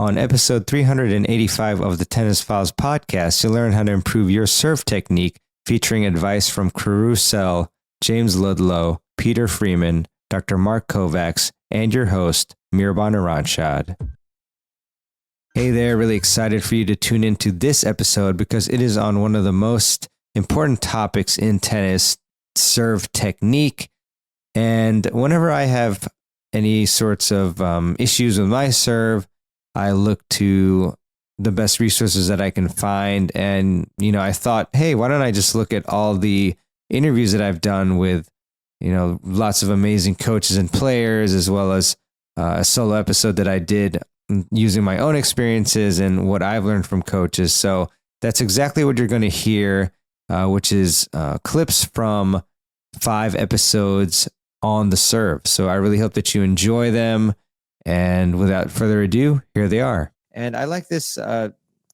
On episode 385 of the Tennis Files podcast, you'll learn how to improve your serve technique, featuring advice from Karue Sell, James Ludlow, Peter Freeman, Dr. Mark Kovacs, and your host, Mehrban Iranshad. Hey there, really excited for you to tune into this episode because it is on one of the most important topics in tennis, serve technique. And whenever I have any sorts of issues with my serve, I look to the best resources that I can find. And, I thought, hey, why don't I just look at all the interviews that I've done with, lots of amazing coaches and players, as well as a solo episode that I did using my own experiences and what I've learned from coaches. So that's exactly what you're going to hear, which is clips from 5 episodes on the serve. So I really hope that you enjoy them. And without further ado, here they are. And I like this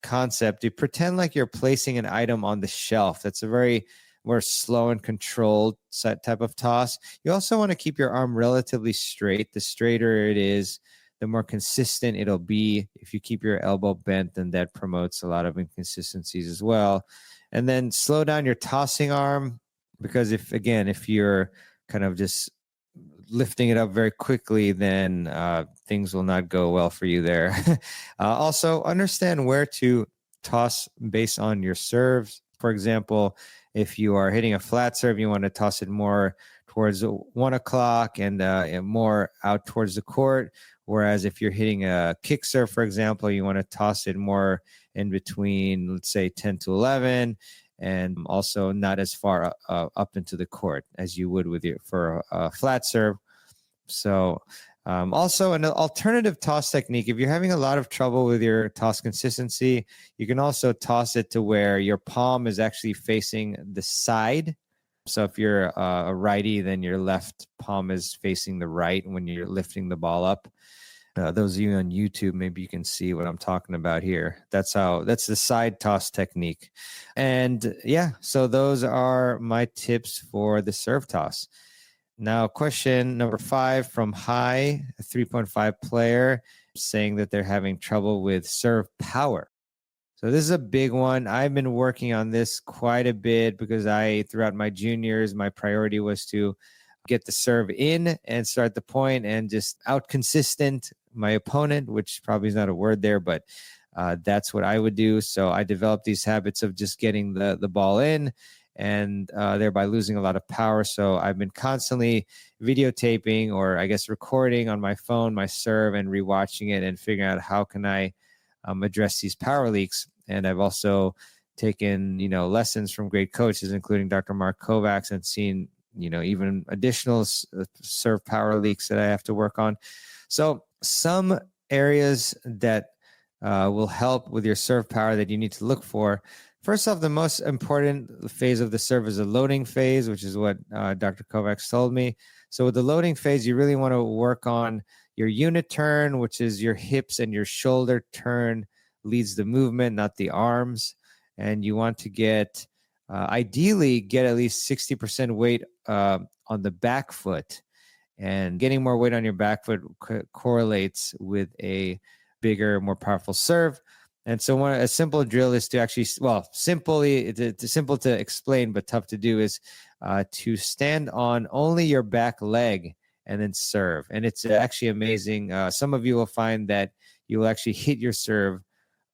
concept. You pretend like you're placing an item on the shelf. That's a very more slow and controlled type of toss. You also want to keep your arm relatively straight. The straighter it is, the more consistent it'll be. If you keep your elbow bent, then that promotes a lot of inconsistencies as well. And then slow down your tossing arm, because if you're kind of just lifting it up very quickly, then things will not go well for you there. Also, understand where to toss based on your serves. For example, if you are hitting a flat serve, you want to toss it more towards 1 o'clock and more out towards the court. Whereas if you're hitting a kick serve, for example, you want to toss it more in between, let's say 10 to 11, and also not as far up into the court as you would for a flat serve. So also an alternative toss technique, if you're having a lot of trouble with your toss consistency, you can also toss it to where your palm is actually facing the side. So if you're a righty, then your left palm is facing the right when you're lifting the ball up. Those of you on YouTube, maybe you can see what I'm talking about here. That's the side toss technique. And yeah, so those are my tips for the serve toss. Now, question number 5 from High, a 3.5 player, saying that they're having trouble with serve power. So this is a big one. I've been working on this quite a bit because throughout my juniors, my priority was to get the serve in and start the point and just out consistent my opponent, which probably is not a word there, but that's what I would do. So I developed these habits of just getting the ball in and thereby losing a lot of power. So I've been constantly videotaping, or I guess recording on my phone, my serve, and rewatching it and figuring out how can I address these power leaks. And I've also taken, lessons from great coaches, including Dr. Mark Kovacs, and seen, even additional serve power leaks that I have to work on. So some areas that will help with your serve power that you need to look for. First off, the most important phase of the serve is the loading phase, which is what Dr. Kovacs told me. So with the loading phase, you really want to work on your unit turn, which is your hips and your shoulder turn leads the movement, not the arms. And you want to ideally get at least 60% weight on the back foot. And getting more weight on your back foot correlates with a bigger, more powerful serve. And so a simple drill is to actually, it's simple to explain, but tough to do, is to stand on only your back leg and then serve. And it's actually amazing. Some of you will find that you will actually hit your serve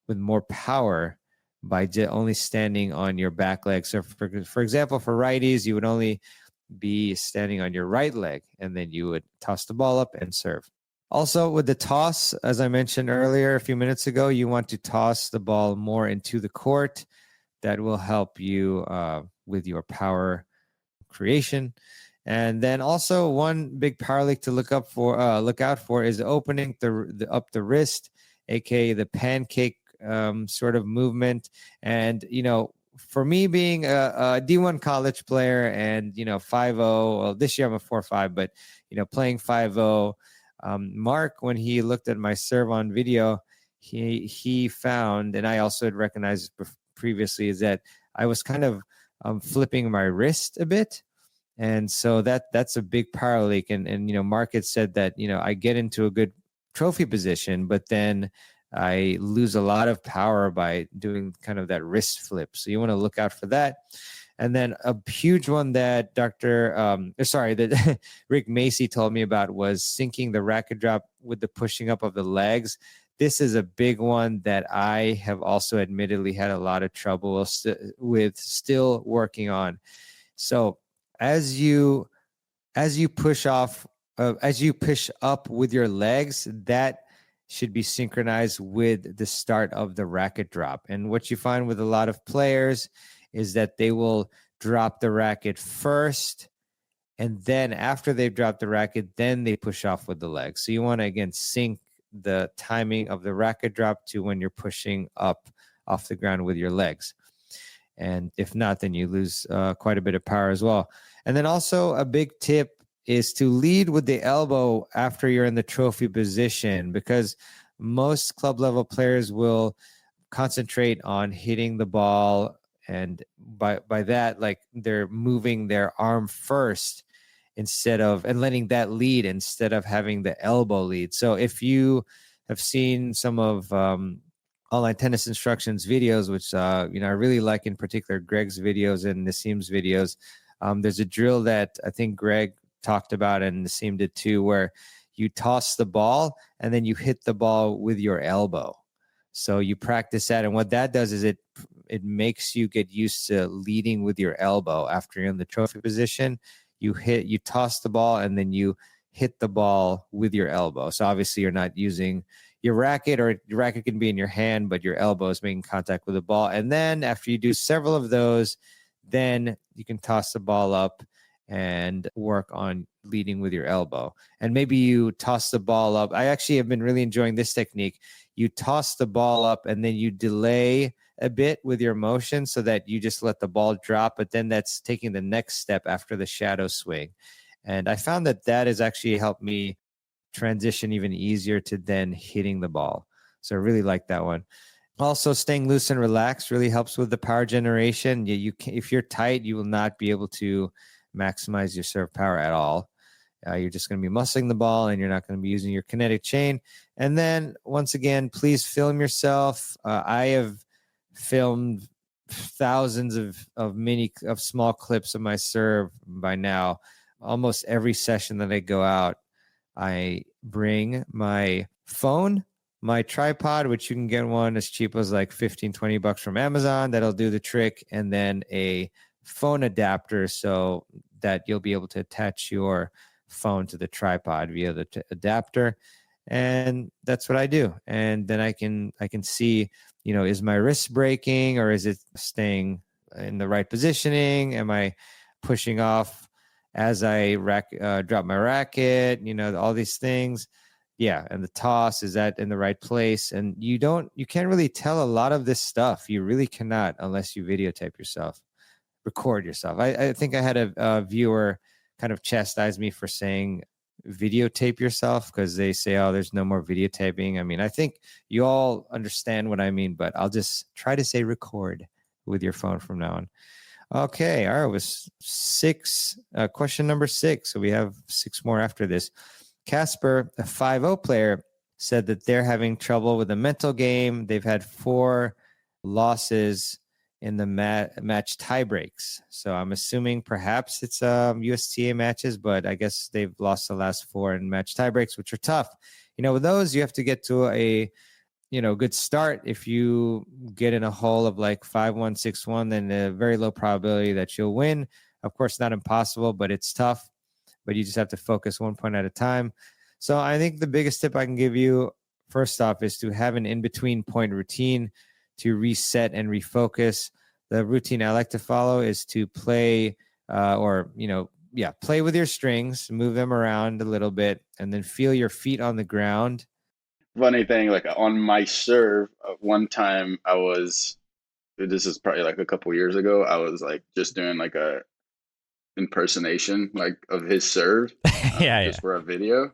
with more power by only standing on your back leg. So for example, for righties, you would only be standing on your right leg, and then you would toss the ball up and serve. Also, with the toss, as I mentioned earlier a few minutes ago, you want to toss the ball more into the court. That will help you with your power creation. And then also one big power leak to look out for is opening up the wrist, aka the pancake sort of movement. And for me being a D1 college player and 5-0, well, this year I'm a 4-5, but playing 5-0. Mark, when he looked at my serve on video, he found, and I also had recognized previously, is that I was kind of flipping my wrist a bit. And so that's a big power leak. And Mark had said that, I get into a good trophy position, but then I lose a lot of power by doing kind of that wrist flip. So you want to look out for that. And then a huge one that that Rick Macy told me about was syncing the racket drop with the pushing up of the legs. This is a big one that I have also admittedly had a lot of trouble with still working on. So as you push off, as you push up with your legs, that should be synchronized with the start of the racket drop. And what you find with a lot of players is that they will drop the racket first, and then after they've dropped the racket, then they push off with the legs. So you want to, again, sync the timing of the racket drop to when you're pushing up off the ground with your legs. And if not, then you lose quite a bit of power as well. And then also a big tip is to lead with the elbow after you're in the trophy position, because most club level players will concentrate on hitting the ball, and by that, like, they're moving their arm first and letting that lead instead of having the elbow lead. So if you have seen some of online tennis instructions videos, which I really like, in particular Greg's videos and Nassim's videos, there's a drill that I think Greg talked about and Nassim did too, where you toss the ball and then you hit the ball with your elbow. So you practice that, and what that does is it makes you get used to leading with your elbow after you're in the trophy position. You toss the ball, and then you hit the ball with your elbow. So obviously you're not using your racket, or your racket can be in your hand, but your elbow is making contact with the ball. And then after you do several of those, then you can toss the ball up and work on leading with your elbow. And maybe you toss the ball up. I actually have been really enjoying this technique. You toss the ball up and then you delay a bit with your motion so that you just let the ball drop, but then that's taking the next step after the shadow swing. And I found that has actually helped me transition even easier to then hitting the ball. So I really like that one. Also, staying loose and relaxed really helps with the power generation. If you're tight, you will not be able to maximize your serve power at all. You're just going to be muscling the ball, and you're not going to be using your kinetic chain. And then, once again, please film yourself. I have filmed thousands of small clips of my serve by now. Almost every session that I go out, I bring my phone, my tripod, which you can get one as cheap as like $15-20 from Amazon. That'll do the trick. And then a phone adapter so that you'll be able to attach your phone to the tripod via the adapter. And that's what I do. And then I can see, is my wrist breaking, or is it staying in the right positioning? Am I pushing off as I drop my racket? All these things. Yeah. And the toss, is that in the right place? And you can't really tell a lot of this stuff. You really cannot, unless you videotape yourself, record yourself. I think I had a viewer kind of chastise me for saying videotape yourself, because they say, oh, there's no more videotaping. I mean, I think you all understand what I mean, but I'll just try to say record with your phone from now on. Okay. All right. It was question number 6. So we have 6 more after this. Casper, a 5-0 player, said that they're having trouble with the mental game. They've had 4 losses in the match tie breaks. So I'm assuming perhaps it's USTA matches, but I guess they've lost the last 4 in match tie breaks, which are tough. With those, you have to get to a good start. If you get in a hole of like 5-1, 6-1, then a very low probability that you'll win. Of course, not impossible, but it's tough. But you just have to focus one point at a time. So I think the biggest tip I can give you, first off, is to have an in-between point routine to reset and refocus. The routine I like to follow is to play play with your strings, move them around a little bit, and then feel your feet on the ground. Funny thing, like on my serve, one time this is probably like a couple years ago, I was like just doing like a impersonation like of his serve, just for a video.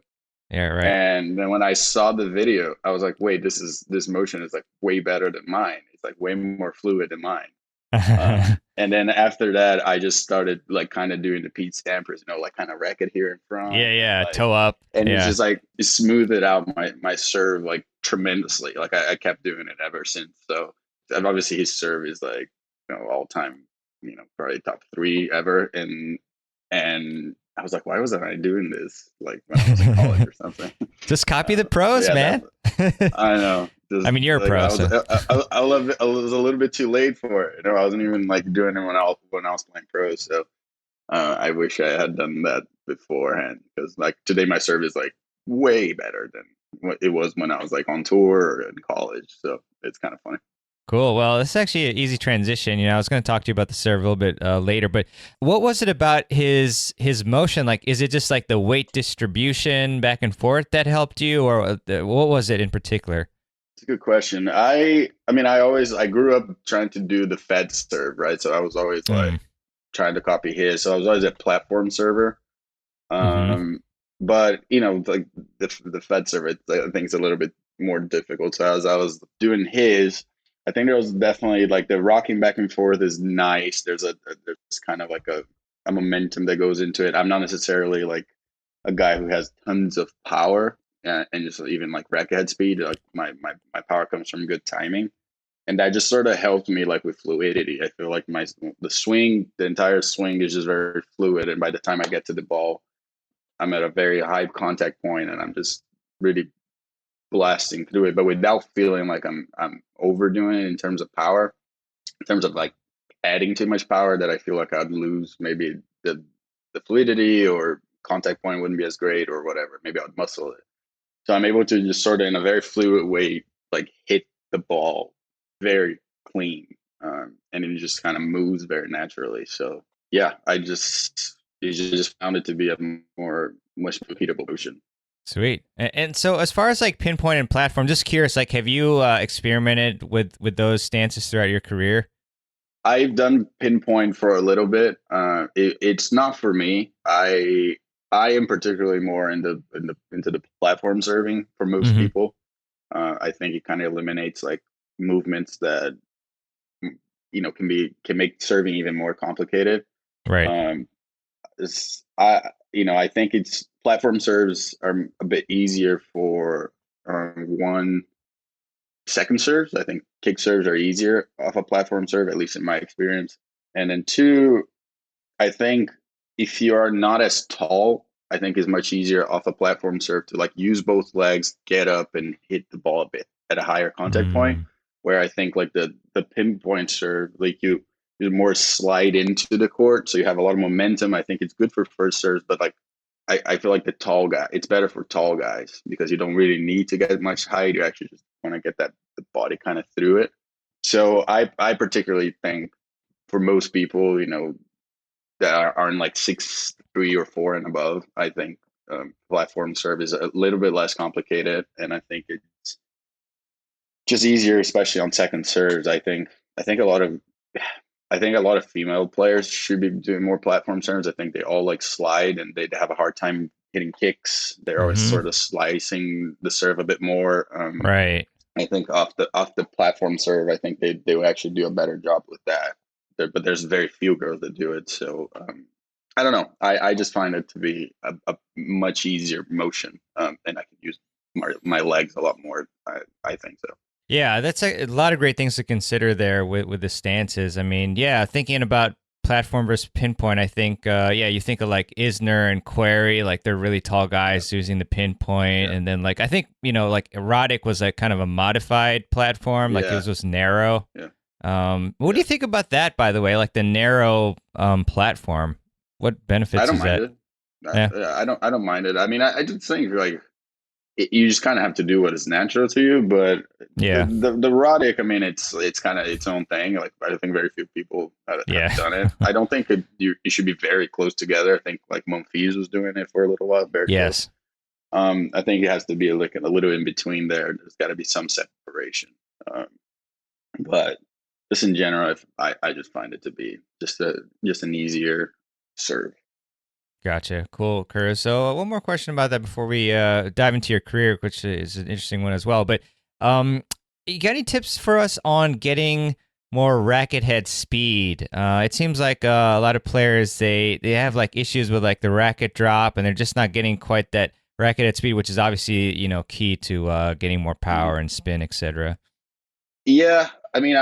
Yeah, right. And then when I saw the video, I was like, wait, this motion is like way better than mine. It's like way more fluid than mine. And then after that, I just started like kind of doing the Pete Stampers, like kind of racket here in front, Yeah, and yeah, like, toe up. and it's Yeah. just like it smoothed out my serve like tremendously. Like I kept doing it ever since. So and obviously his serve is like all time, probably top three ever. And I was like, why wasn't I doing this like when I was in college or something? Just copy the But pros, yeah, man. I know. I Just mean, you're a like pro, so. I love it. I was a little bit too late for it. I wasn't even like doing it when I was playing pro. So I wish I had done that beforehand, because like today my serve is like way better than what it was when I was like on tour or in college. So it's kind of funny. Cool. Well, this is actually an easy transition. I was going to talk to you about the serve a little bit later, but what was it about his motion? Like, is it just like the weight distribution back and forth that helped you, or what was it in particular? It's a good question. I mean, I grew up trying to do the Fed serve, right? So I was always like Mm. trying to copy his. So I was always a platform server. Mm-hmm. But like the Fed server, I think it's a little bit more difficult. So as I was doing his, I think there was definitely like the rocking back and forth is nice. There's kind of like a momentum that goes into it. I'm not necessarily like a guy who has tons of power, and just even like racket head speed. Like my power comes from good timing, and that just sort of helped me like with fluidity. I feel like the entire swing is just very fluid, and by the time I get to the ball, I'm at a very high contact point, and I'm just really blasting through it, but without feeling like I'm overdoing it in terms of power, in terms of like adding too much power that I feel like I'd lose maybe the fluidity, or contact point wouldn't be as great or whatever. Maybe I'd muscle it. So I'm able to just sort of in a very fluid way like hit the ball very clean, and it just kind of moves very naturally. So yeah, I just found it to be a much repeatable motion. Sweet. And so, as far as like pinpoint and platform, just curious, like, have you experimented with those stances throughout your career? I've done pinpoint for a little bit. It's not for me. I am particularly more into the platform serving for most Mm-hmm. people. I think it kind of eliminates like movements that can make serving even more complicated. Right. Um, I think it's platform serves are a bit easier for one second serves. I think kick serves are easier off a platform serve, at least in my experience. And then two, I think if you are not as tall, I think it's much easier off a platform serve to like use both legs, get up and hit the ball a bit at a higher contact point. Mm. Where I think like the pinpoint serve, like you more slide into the court, so you have a lot of momentum. I think it's good for first serves, but like I feel like the tall guy, it's better for tall guys because you don't really need to get much height. You actually just want to get the body kind of through it. So I particularly think for most people, that aren't like 6'3" or 4 and above, I think platform serve is a little bit less complicated, and I think it's just easier, especially on second serves. I think a lot of I think a lot of female players should be doing more platform serves. I think they all like slide, and they have a hard time hitting kicks. They're always Mm-hmm. sort of slicing the serve a bit more. Right. I think off the platform serve, I think they would actually do a better job with that. But there's very few girls that do it. So I don't know. I just find it to be a much easier motion, and I can use my legs a lot more. I think so. Yeah, that's a lot of great things to consider there with the stances. I mean, yeah, thinking about platform versus pinpoint, I think, yeah, you think of like Isner and Query, like they're really tall Yeah, guys using the pinpoint, yeah, and then like I think like Erotic was like kind of a modified platform, like it yeah, was narrow. yeah, What do yeah. you think about that, by the way? Like the narrow platform, what I benefits don't is mind that? it. Yeah, I don't mind it. I mean, I just think like you just kind of have to do what is natural to you. But yeah, the Roddick, I mean, it's kind of its own thing. Like I think very few people have yeah, done it. I don't think you should be very close together. I think like Monfils was doing it for a little while, very close. yes. I think it has to be like a little in between there. There's got to be some separation. Um, but just in general, I just find it to be just an easier serve. Gotcha. Cool, Karue. So one more question about that before we dive into your career, which is an interesting one as well. But um, you got any tips for us on getting more racket head speed. It seems like a lot of players they have like issues with like the racket drop, and they're just not getting quite that racket head speed, which is obviously key to getting more power and spin, etc. Yeah, I mean,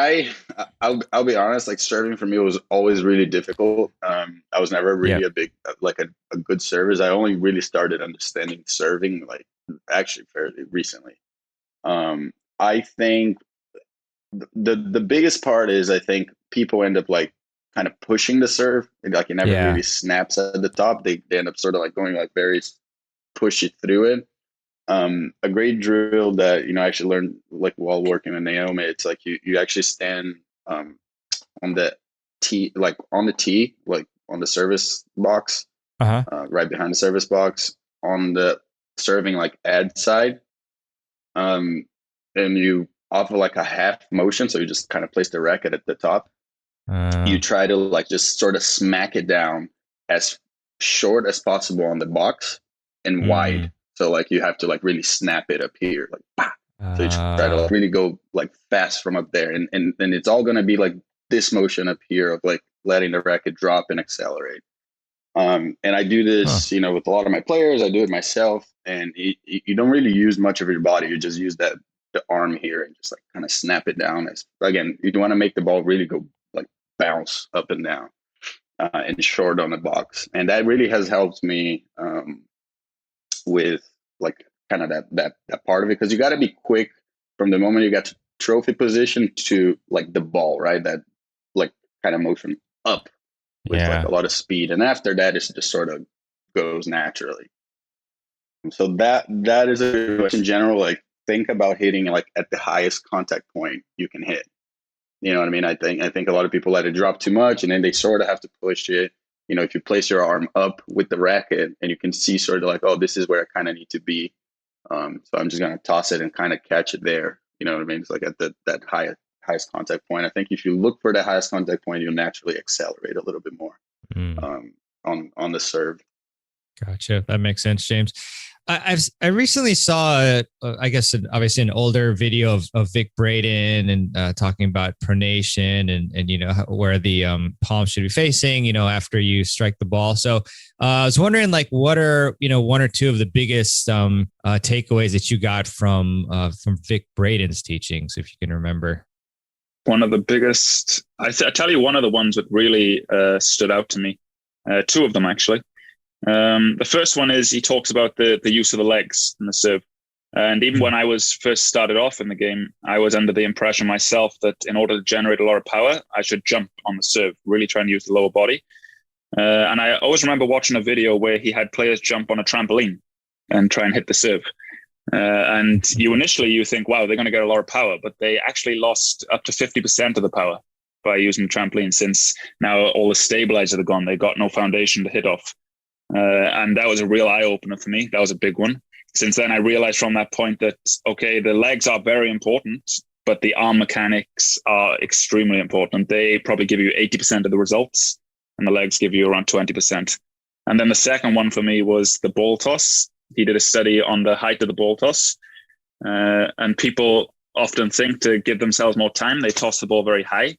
I'll be honest. Like serving for me was always really difficult. I was never Yeah. really a big like a good server. I only really started understanding serving like actually fairly recently. I think the biggest part is I think people end up like kind of pushing the serve. Like it never Yeah. really snaps at the top. They end up sort of like going like very pushy through it. A great drill that I actually learned like while working with Naomi. It's like you actually stand on the tee, like on the tee, like on the service box, right behind the service box on the serving like ad side, and you offer like a half motion, so you just kind of place the racket at the top. You try to like just sort of smack it down as short as possible on the box and wide. So like you have to like really snap it up here, like bah. So you try to like really go like fast from up there, and it's all gonna be like this motion up here of like letting the racket drop and accelerate. And I do this, with a lot of my players. I do it myself, and you don't really use much of your body. You just use the arm here and just like kind of snap it down. Again, you want to make the ball really go like bounce up and down and short on the box, and that really has helped me with like kind of that part of it, because you got to be quick from the moment you get to trophy position to like the ball, right? That like kind of motion up with like a lot of speed, and after that it just sort of goes naturally. So that is in general, like think about hitting like at the highest contact point you can hit. You know what I mean? I think a lot of people let it drop too much, and then they sort of have to push it. If you place your arm up with the racket and you can see sort of like, oh, this is where I kind of need to be. So I'm just going to toss it and kind of catch it there. You know what I mean? It's like at that highest contact point. I think if you look for the highest contact point, you'll naturally accelerate a little bit more on the serve. Gotcha. That makes sense, James. I recently saw, I guess, obviously an older video of Vic Braden and talking about pronation and where the palm should be facing, after you strike the ball. So I was wondering, like, what are one or two of the biggest takeaways that you got from Vic Braden's teachings, if you can remember? One of the biggest, I tell you, one of the ones that really stood out to me. Two of them actually. The first one is he talks about the use of the legs in the serve. And even when I was first started off in the game, I was under the impression myself that in order to generate a lot of power, I should jump on the serve, really try and use the lower body. And I always remember watching a video where he had players jump on a trampoline and try and hit the serve. And you think, wow, they're going to get a lot of power, but they actually lost up to 50% of the power by using the trampoline, since now all the stabilizers are gone. They got no foundation to hit off. And that was a real eye-opener for me. That was a big one. Since then, I realized from that point that, okay, the legs are very important, but the arm mechanics are extremely important. They probably give you 80% of the results, and the legs give you around 20%. And then the second one for me was the ball toss. He did a study on the height of the ball toss. And people often think to give themselves more time, they toss the ball very high.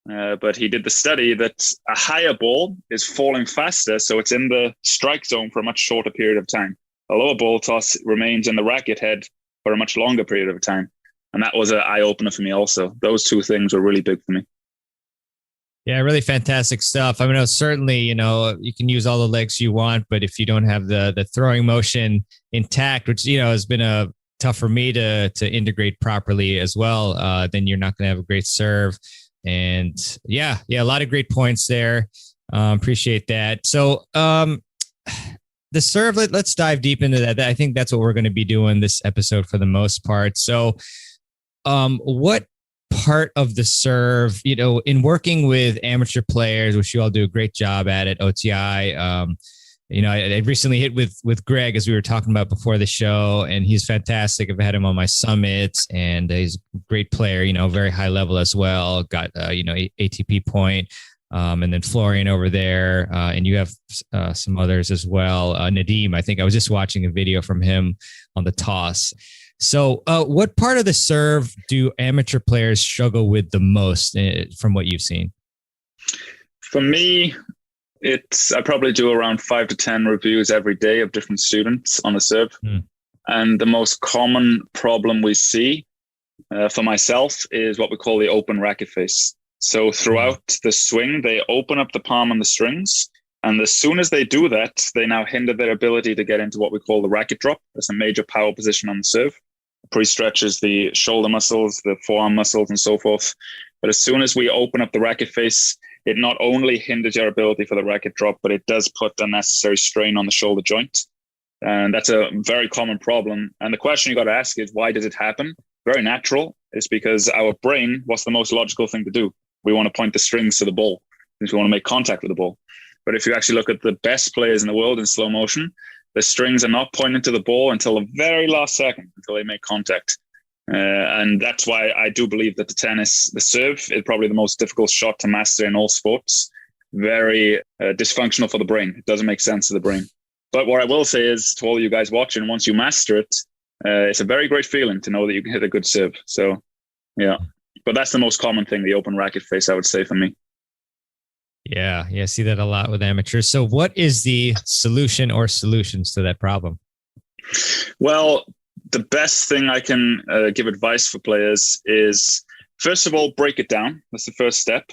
But he did the study that a higher ball is falling faster, so it's in the strike zone for a much shorter period of time. A lower ball toss remains in the racket head for a much longer period of time. And that was an eye-opener for me also. Those two things were really big for me. Yeah, really fantastic stuff. I mean, certainly, you can use all the legs you want, but if you don't have the throwing motion intact, which, has been tough for me to integrate properly as well, then you're not going to have a great serve. And yeah, a lot of great points there. Appreciate that. So the serve, let's dive deep into that. I think that's what we're going to be doing this episode for the most part. So what part of the serve, in working with amateur players, which you all do a great job at OTI, I recently hit with Greg, as we were talking about before the show, and he's fantastic. I've had him on my summits, and he's a great player, very high level as well. Got, ATP point, and then Florian over there. And you have some others as well. Nadim, I think I was just watching a video from him on the toss. So, what part of the serve do amateur players struggle with the most from what you've seen? For me, I probably do around 5 to 10 reviews every day of different students on the serve. And the most common problem we see for myself is what we call the open racket face. So throughout the swing, they open up the palm and the strings. And as soon as they do that, they now hinder their ability to get into what we call the racket drop. That's a major power position on the serve. Pre-stretches the shoulder muscles, the forearm muscles, and so forth. But as soon as we open up the racket face, it not only hinders your ability for the racket drop, but it does put unnecessary strain on the shoulder joint. And that's a very common problem. And the question you got to ask is, why does it happen? Very natural. It's because our brain, what's the most logical thing to do? We want to point the strings to the ball because we want to make contact with the ball. But if you actually look at the best players in the world in slow motion, the strings are not pointing to the ball until the very last second, until they make contact. And that's why I do believe that the serve is probably the most difficult shot to master in all sports. Very dysfunctional for the brain. It doesn't make sense to the brain. But what I will say is, to all of you guys watching, once you master it, it's a very great feeling to know that you can hit a good serve. So, yeah. But that's the most common thing, the open racket face, I would say, for me. Yeah, I see that a lot with amateurs. So what is the solution or solutions to that problem? Well, the best thing I can give advice for players is, first of all, break it down. That's the first step.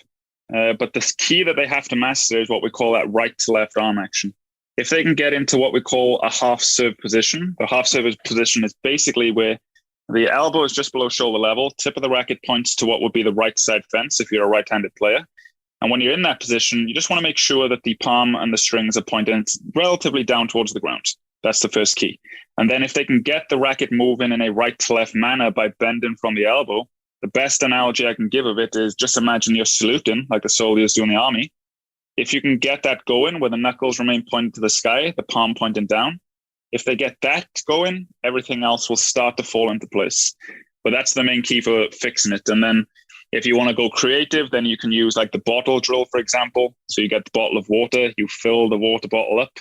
But the key that they have to master is what we call that right to left arm action. If they can get into what we call a half serve position, the half serve position is basically where the elbow is just below shoulder level, tip of the racket points to what would be the right side fence if you're a right-handed player. And when you're in that position, you just want to make sure that the palm and the strings are pointing relatively down towards the ground. That's the first key. And then if they can get the racket moving in a right to left manner by bending from the elbow, the best analogy I can give of it is just imagine you're saluting like the soldiers do in the army. If you can get that going where the knuckles remain pointed to the sky, the palm pointing down, if they get that going, everything else will start to fall into place. But that's the main key for fixing it. And then if you want to go creative, then you can use like the bottle drill, for example. So you get the bottle of water, you fill the water bottle up.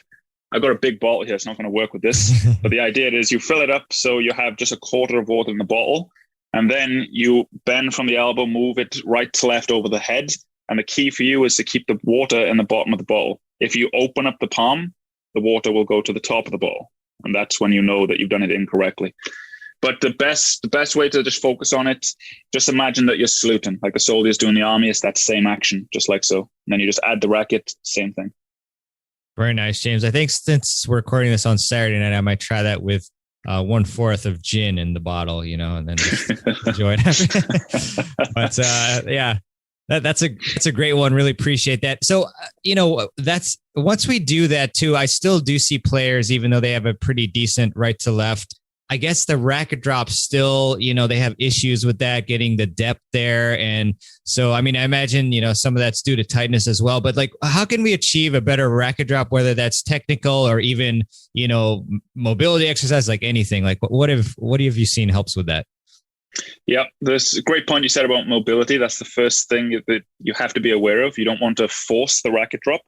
I've got a big bottle here, it's not going to work with this. But the idea is you fill it up so you have just a quarter of water in the bottle. And then you bend from the elbow, move it right to left over the head. And the key for you is to keep the water in the bottom of the bottle. If you open up the palm, the water will go to the top of the bottle. And that's when you know that you've done it incorrectly. But the best way to just focus on it, just imagine that you're saluting, like the soldiers do in the army. It's that same action, just like so. And then you just add the racket, same thing. Very nice, James. I think since we're recording this on Saturday night, I might try that with 1/4 of gin in the bottle, and then just enjoy it. But yeah, that's a great one. Really appreciate that. So, that's once we do that too, I still do see players, even though they have a pretty decent right to left, I guess the racket drop still, they have issues with that, getting the depth there. And so, I imagine, some of that's due to tightness as well, but like, how can we achieve a better racket drop, whether that's technical or even, mobility exercise, like anything? Like what have you seen helps with that? Yeah, there's a great point you said about mobility. That's the first thing that you have to be aware of. You don't want to force the racket drop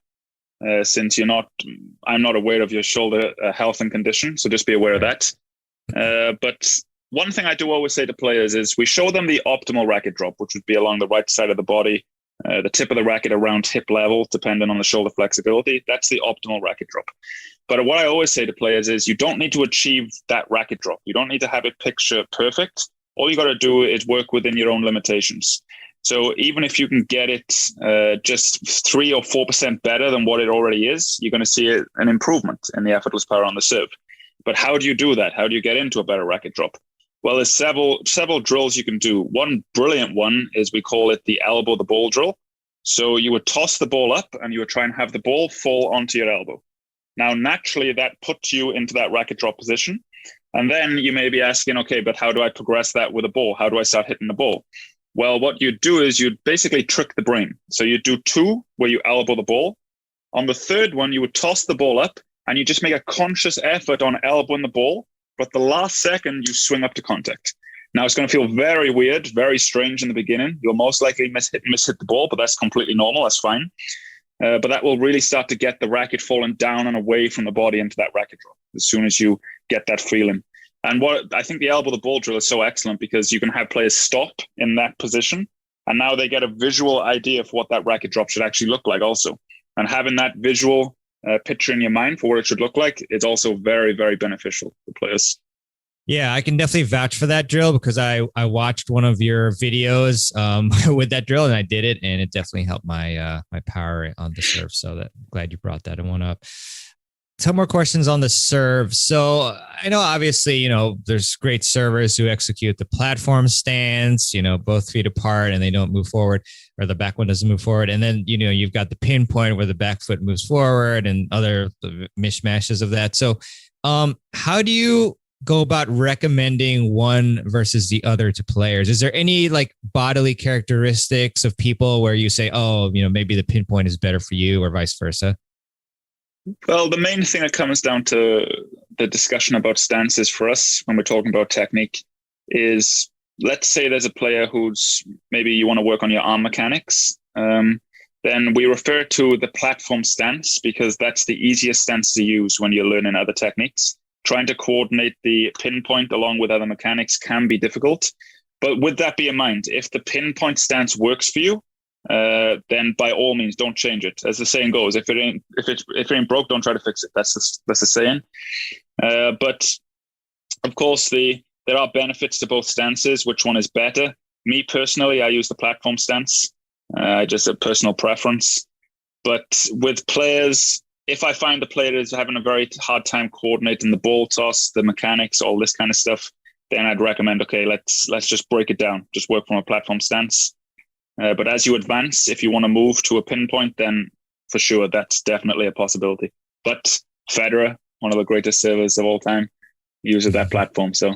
since I'm not aware of your shoulder health and condition. So just be aware of that. But one thing I do always say to players is we show them the optimal racket drop, which would be along the right side of the body, the tip of the racket around hip level, depending on the shoulder flexibility. That's the optimal racket drop. But what I always say to players is you don't need to achieve that racket drop. You don't need to have it picture perfect. All you got to do is work within your own limitations. So even if you can get it just 3 or 4% better than what it already is, you're going to see an improvement in the effortless power on the serve. But how do you do that? How do you get into a better racket drop? Well, there's several drills you can do. One brilliant one is we call it the elbow the ball drill. So you would toss the ball up and you would try and have the ball fall onto your elbow. Now, naturally, that puts you into that racket drop position. And then you may be asking, okay, but how do I progress that with a ball? How do I start hitting the ball? Well, what you do is you basically trick the brain. So you do 2 where you elbow the ball. On the third one, you would toss the ball up and you just make a conscious effort on elbowing the ball. But the last second, you swing up to contact. Now, it's going to feel very weird, very strange in the beginning. You'll most likely miss hit the ball, but that's completely normal. That's fine. But that will really start to get the racket falling down and away from the body into that racket drop as soon as you get that feeling. And what I think the elbow the ball drill is so excellent because you can have players stop in that position, and now they get a visual idea of what that racket drop should actually look like also. And having that visual picture in your mind for what it should look like is also very, very beneficial for players. Yeah, I can definitely vouch for that drill because I watched one of your videos with that drill and I did it, and it definitely helped my my power on the serve. So I'm glad you brought that one up. Some more questions on the serve. So I know obviously, there's great servers who execute the platform stance, both feet apart and they don't move forward, or the back one doesn't move forward. And then, you've got the pinpoint where the back foot moves forward and other mishmashes of that. So how do you go about recommending one versus the other to players? Is there any like bodily characteristics of people where you say, oh, maybe the pinpoint is better for you or vice versa? Well, the main thing that comes down to the discussion about stances for us when we're talking about technique is, let's say there's a player who's maybe you want to work on your arm mechanics. Then we refer to the platform stance because that's the easiest stance to use when you're learning other techniques. Trying to coordinate the pinpoint along with other mechanics can be difficult. But with that be in mind, if the pinpoint stance works for you, then by all means don't change it. As the saying goes, if it ain't broke, don't try to fix it. That's the saying. But of course, there are benefits to both stances. Which one is better? Me personally, I use the platform stance. Just a personal preference. But with players, if I find the player is having a very hard time coordinating the ball toss, the mechanics, all this kind of stuff, then I'd recommend, okay, let's just break it down. Just work from a platform stance. But as you advance, if you want to move to a pinpoint, then for sure, that's definitely a possibility. But Federer, one of the greatest servers of all time, uses that platform. So,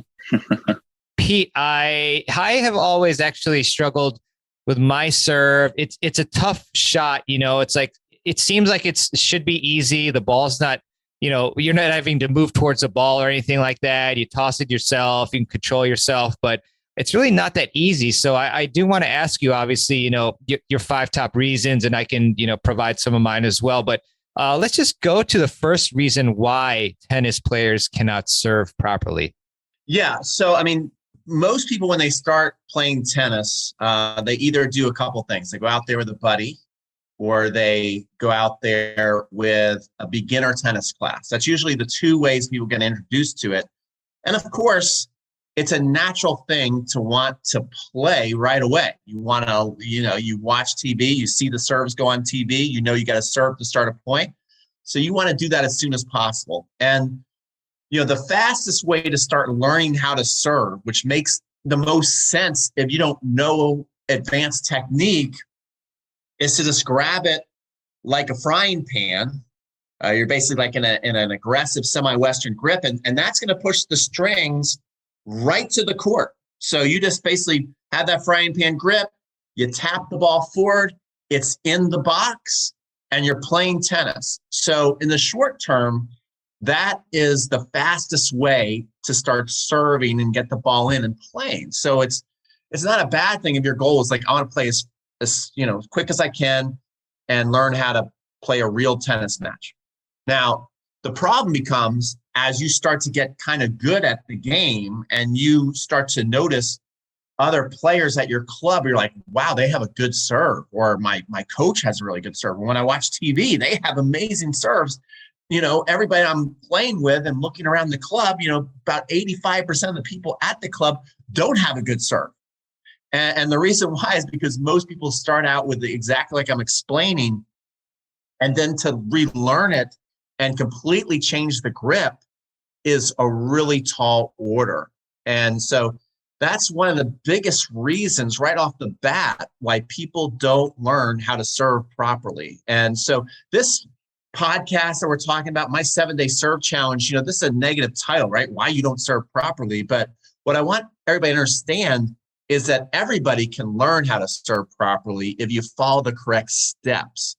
Pete, I have always actually struggled with my serve. It's a tough shot. It's like, it seems like it should be easy. The ball's not, you're not having to move towards the ball or anything like that. You toss it yourself, you can control yourself, but it's really not that easy. So I do want to ask you, obviously, your 5 top reasons, and I can, provide some of mine as well. But let's just go to the first reason why tennis players cannot serve properly. Yeah. So, most people, when they start playing tennis, they either do a couple things. They go out there with a buddy, or they go out there with a beginner tennis class. That's usually the 2 ways people get introduced to it. And of course, it's a natural thing to want to play right away. You want to, you watch TV, you see the serves go on TV, you got to serve to start a point. So you want to do that as soon as possible. And, the fastest way to start learning how to serve, which makes the most sense if you don't know advanced technique, is to just grab it like a frying pan. You're basically like in an aggressive semi-Western grip, and that's going to push the strings right to the court. So you just basically have that frying pan grip, you tap the ball forward, it's in the box, and you're playing tennis. So in the short term, that is the fastest way to start serving and get the ball in and playing. So it's not a bad thing if your goal is like, I want to play as quick as I can and learn how to play a real tennis match. Now, the problem becomes as you start to get kind of good at the game and you start to notice other players at your club, you're like, wow, they have a good serve, or my coach has a really good serve. When I watch TV, they have amazing serves. Everybody I'm playing with and looking around the club, about 85% of the people at the club don't have a good serve. And the reason why is because most people start out with exactly like I'm explaining, and then to relearn it and completely change the grip is a really tall order. And so that's one of the biggest reasons right off the bat why people don't learn how to serve properly. And so this podcast that we're talking about, my 7-day serve challenge, this is a negative title, right? Why you don't serve properly. But what I want everybody to understand is that everybody can learn how to serve properly if you follow the correct steps.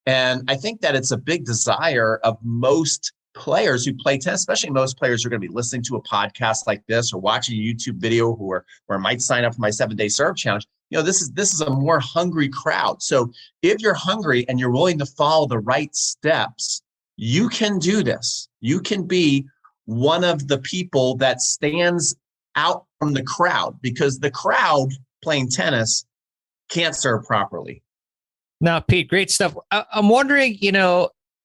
And I think that it's a big desire of most players who play tennis, especially most players who are going to be listening to a podcast like this or watching a YouTube video or might sign up for my 7-day serve challenge. This is a more hungry crowd. So if you're hungry and you're willing to follow the right steps, you can do this. You can be one of the people that stands out from the crowd, because the crowd playing tennis can't serve properly. Now, Pete, great stuff. I'm wondering,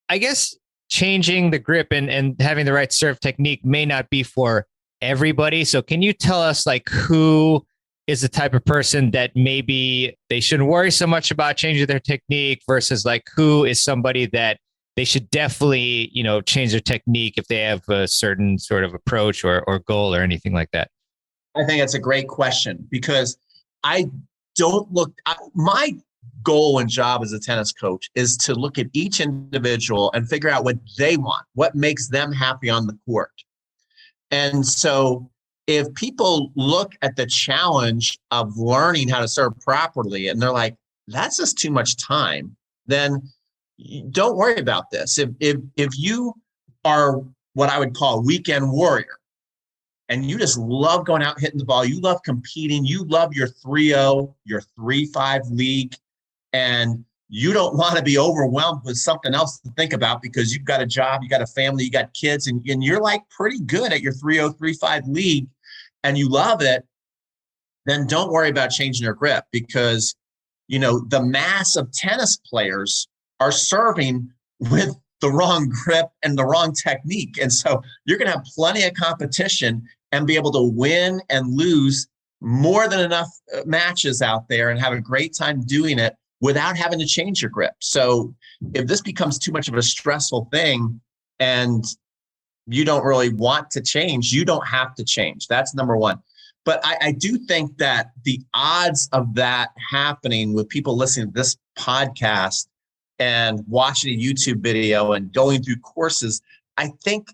I guess changing the grip and having the right serve technique may not be for everybody. So can you tell us like who is the type of person that maybe they shouldn't worry so much about changing their technique versus like who is somebody that they should definitely, change their technique if they have a certain sort of approach or goal or anything like that? I think that's a great question, because my goal and job as a tennis coach is to look at each individual and figure out what they want, what makes them happy on the court. And so if people look at the challenge of learning how to serve properly and they're like, that's just too much time, then don't worry about this. If you are what I would call a weekend warrior, and you just love going out hitting the ball, you love competing, you love your 3-0, your 3-5 league, and you don't want to be overwhelmed with something else to think about because you've got a job, you got a family, you got kids, and you're like pretty good at your 3-0, 3-5 league, and you love it, then don't worry about changing your grip, because, the mass of tennis players are serving with the wrong grip and the wrong technique. And so you're going to have plenty of competition and be able to win and lose more than enough matches out there and have a great time doing it without having to change your grip. So if this becomes too much of a stressful thing and you don't really want to change, you don't have to change. That's number one. But I do think that the odds of that happening with people listening to this podcast and watching a YouTube video and going through courses, I think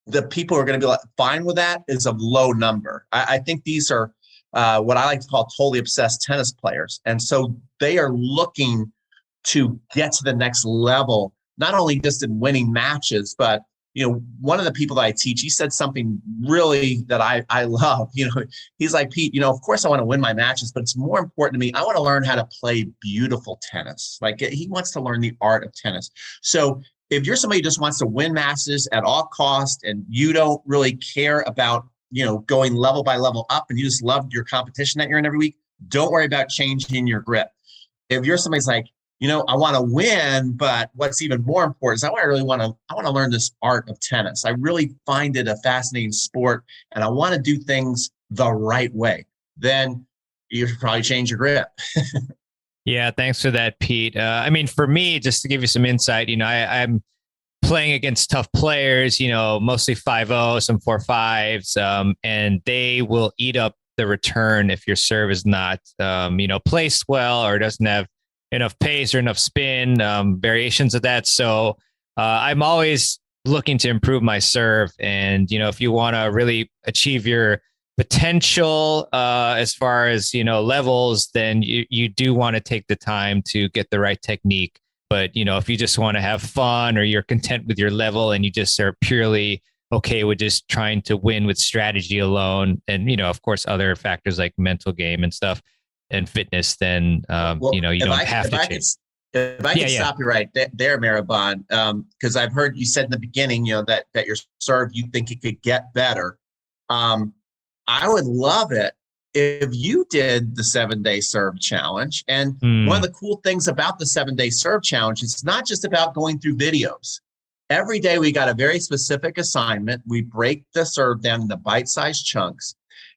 the people who are going to be fine with that is a low number. I think these are what I like to call totally obsessed tennis players. And so they are looking to get to the next level, not only just in winning matches, but, one of the people that I teach, he said something really that I love. He's like, Pete, of course I want to win my matches, but it's more important to me. I want to learn how to play beautiful tennis. Like he wants to learn the art of tennis. So if you're somebody who just wants to win matches at all costs and you don't really care about, going level by level up and you just love your competition that you're in every week, don't worry about changing your grip. If you're somebody's like, I want to win, but what's even more important is I want to learn this art of tennis. I really find it a fascinating sport and I want to do things the right way. Then you should probably change your grip. Yeah, thanks for that, Pete. For me, just to give you some insight, I'm playing against tough players, mostly 5-0, some 4-5s, and they will eat up the return if your serve is not, placed well or doesn't have enough pace or enough spin, variations of that. So I'm always looking to improve my serve. And, if you want to really achieve your potential as far as, levels, then you do want to take the time to get the right technique. But, if you just want to have fun or you're content with your level and you just are purely okay with just trying to win with strategy alone, and, of course, other factors like mental game and stuff and fitness, then, you don't have to change. If I could stop you right there, Mehrban, because I've heard you said in the beginning, that your serve, you think it could get better. I would love it if you did the 7-day serve challenge. And one of the cool things about the 7-day serve challenge is it's not just about going through videos. Every day we got a very specific assignment. We break the serve down into bite-sized chunks.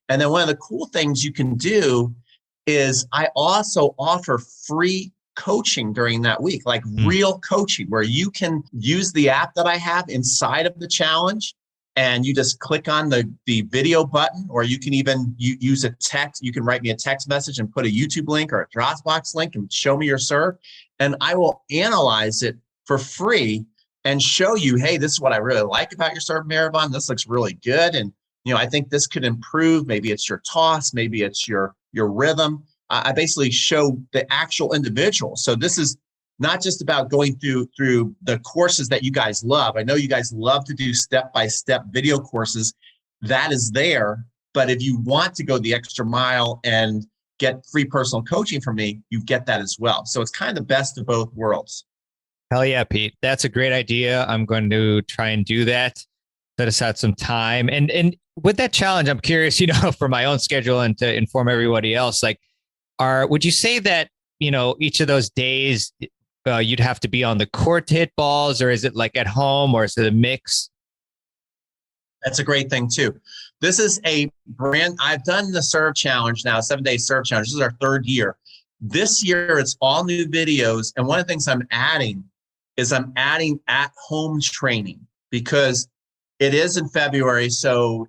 And then one of the cool things you can do is I also offer free coaching during that week, like real coaching, where you can use the app that I have inside of the challenge and you just click on the video button, or you can even use a text. You can write me a text message and put a YouTube link or a Dropbox link and show me your serve. And I will analyze it for free and show you, hey, this is what I really like about your serve, Mehrban. This looks really good. And, I think this could improve. Maybe it's your toss. Maybe it's your rhythm. I basically show the actual individual. So this is not just about going through the courses that you guys love. I know you guys love to do step-by-step video courses. That is there. But if you want to go the extra mile and get free personal coaching from me, you get that as well. So it's kind of the best of both worlds. Hell yeah, Pete. That's a great idea. I'm going to try and do that. set aside some time. And with that challenge, I'm curious, you know, for my own schedule and to inform everybody else, like, would you say that, you know, each of those days you'd have to be on the court to hit balls, or is it like at home, or is it a mix? That's a great thing too. This is a brand, I've done the serve challenge now, 7-day serve challenge. This is our 3rd year. This year, it's all new videos. And one of the things I'm adding is I'm adding at-home training, because it is in February. So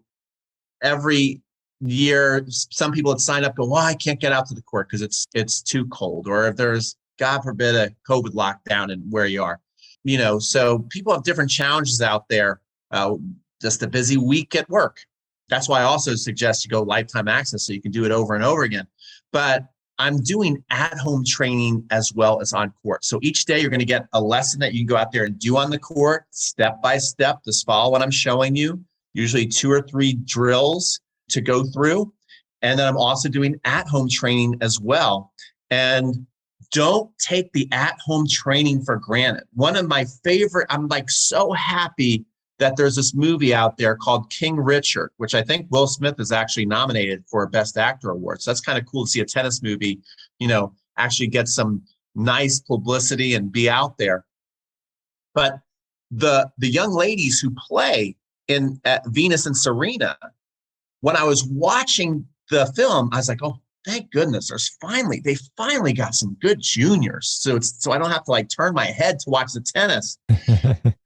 every year, some people would sign up, go, well, I can't get out to the court because it's too cold. Or if there's, God forbid, a COVID lockdown and where you are, you know, so people have different challenges out there. Just a busy week at work. That's why I also suggest you go lifetime access so you can do it over and over again. But I'm doing at-home training as well as on court. So each day you're going to get a lesson that you can go out there and do on the court, step by step. Just follow what I'm showing you. Usually 2 or 3 drills to go through. And then I'm also doing at-home training as well. And don't take the at-home training for granted. One of my favorite, I'm like so happy that there's this movie out there called King Richard, which I think Will Smith is actually nominated for a Best Actor award. So that's kind of cool to see a tennis movie, you know, actually get some nice publicity and be out there. But the young ladies who play at Venus and Serena, when I was watching the film, I was like, oh, thank goodness, they finally got some good juniors. So I don't have to like turn my head to watch the tennis.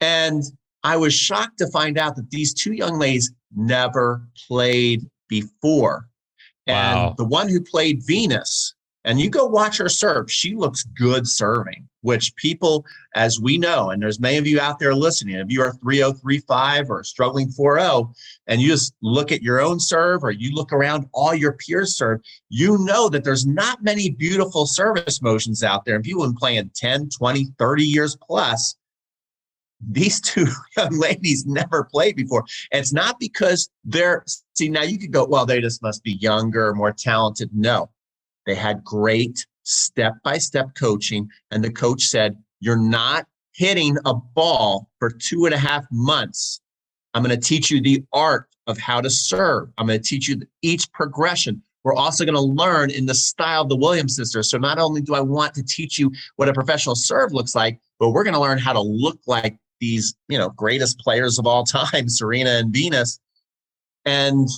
And I was shocked to find out that these 2 young ladies never played before. Wow. And the one who played Venus, and you go watch her serve, she looks good serving, which people, as we know, and there's many of you out there listening, if you are 3-0, 3-5 or struggling 4-0, and you just look at your own serve or you look around all your peers serve, you know that there's not many beautiful service motions out there. And people have been playing 10, 20, 30 years plus. These 2 young ladies never played before. And it's not because now you could go, well, they just must be younger, more talented. No, they had great step-by-step coaching. And the coach said, you're not hitting a ball for 2.5 months. I'm going to teach you the art of how to serve. I'm going to teach you each progression. We're also going to learn in the style of the Williams sisters. So not only do I want to teach you what a professional serve looks like, but we're going to learn how to look like these, you know, greatest players of all time, Serena and Venus. And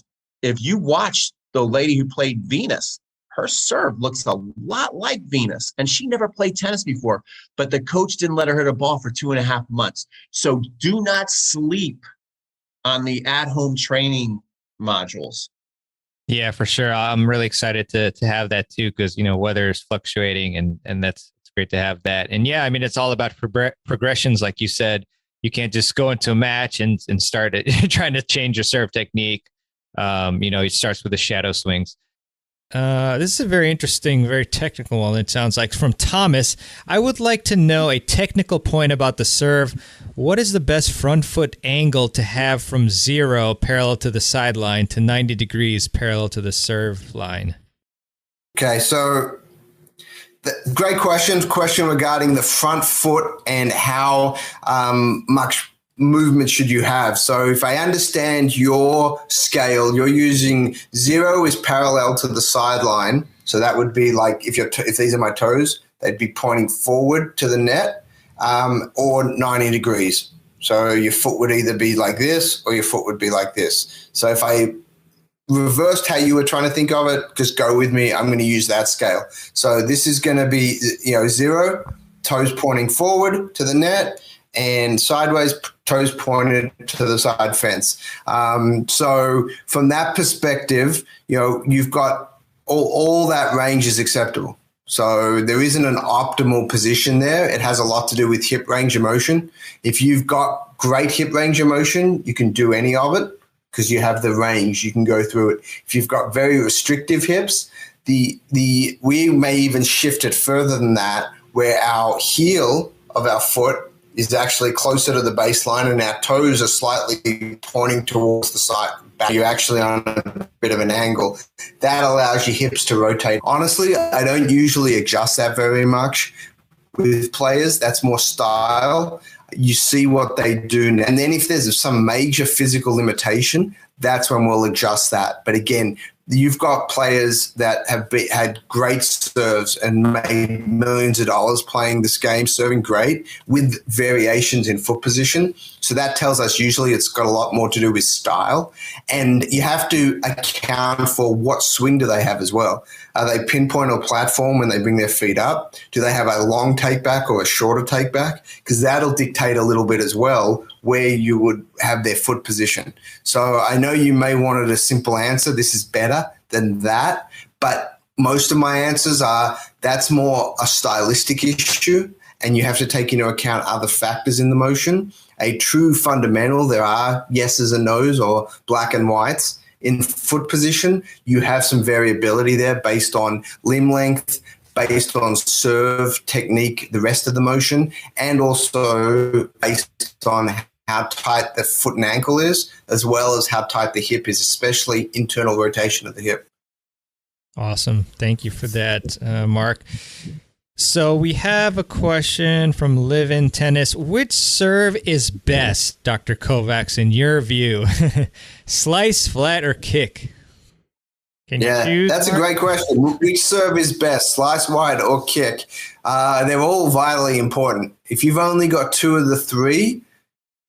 if you watch the lady who played Venus, her serve looks a lot like Venus, and she never played tennis before, but the coach didn't let her hit a ball for 2.5 months. So do not sleep on the at-home training modules. Yeah, for sure. I'm really excited to have that too, because, you know, weather is fluctuating, and it's great to have that. And yeah, I mean, it's all about progressions. Like you said, you can't just go into a match and start trying to change your serve technique. You know, it starts with the shadow swings. This is a very interesting, very technical one. It sounds like from Thomas. I would like to know a technical point about the serve. What is the best front foot angle to have from 0 parallel to the sideline to 90 degrees parallel to the serve line? Okay, so great question regarding the front foot and how much movement should you have. So if I understand your scale, you're using 0 is parallel to the sideline. So that would be like if these are my toes, they'd be pointing forward to the net, or 90 degrees. So your foot would either be like this or your foot would be like this. So if I reversed how you were trying to think of it, just go with me. I'm going to use that scale. So this is going to be, 0, toes pointing forward to the net, and sideways, toes pointed to the side fence. So from that perspective, you've got all that range is acceptable. So there isn't an optimal position there. It has a lot to do with hip range of motion. If you've got great hip range of motion, you can do any of it because you have the range. You can go through it. If you've got very restrictive hips, we may even shift it further than that, where our heel of our foot is actually closer to the baseline and our toes are slightly pointing towards the side. You're actually on a bit of an angle. That allows your hips to rotate. Honestly, I don't usually adjust that very much with players. That's more style. you see what they do. And then if there's some major physical limitation, that's when we'll adjust that. But again, you've got players that have had great serves and made millions of dollars playing this game, serving great with variations in foot position. So that tells us usually it's got a lot more to do with style. And you have to account for what swing do they have as well. Are they pinpoint or platform when they bring their feet up? Do they have a long take back or a shorter take back? Because that'll dictate a little bit as well where you would have their foot position. So I know you may wanted a simple answer. This is better than that. But most of my answers are that's more a stylistic issue, and you have to take into account other factors in the motion. A true fundamental, there are yeses and nos or black and whites. In foot position, you have some variability there based on limb length, based on serve technique, the rest of the motion, and also based on how tight the foot and ankle is, as well as how tight the hip is, especially internal rotation of the hip. Awesome. Thank you for that, Mark. So we have a question from Live in Tennis. Which serve is best, Dr. Kovacs, in your view? Slice, flat, or kick? Can you choose, that's Mark? a great question. Which serve is best, slice, wide, or kick? They're all vitally important. If you've only got two of the three,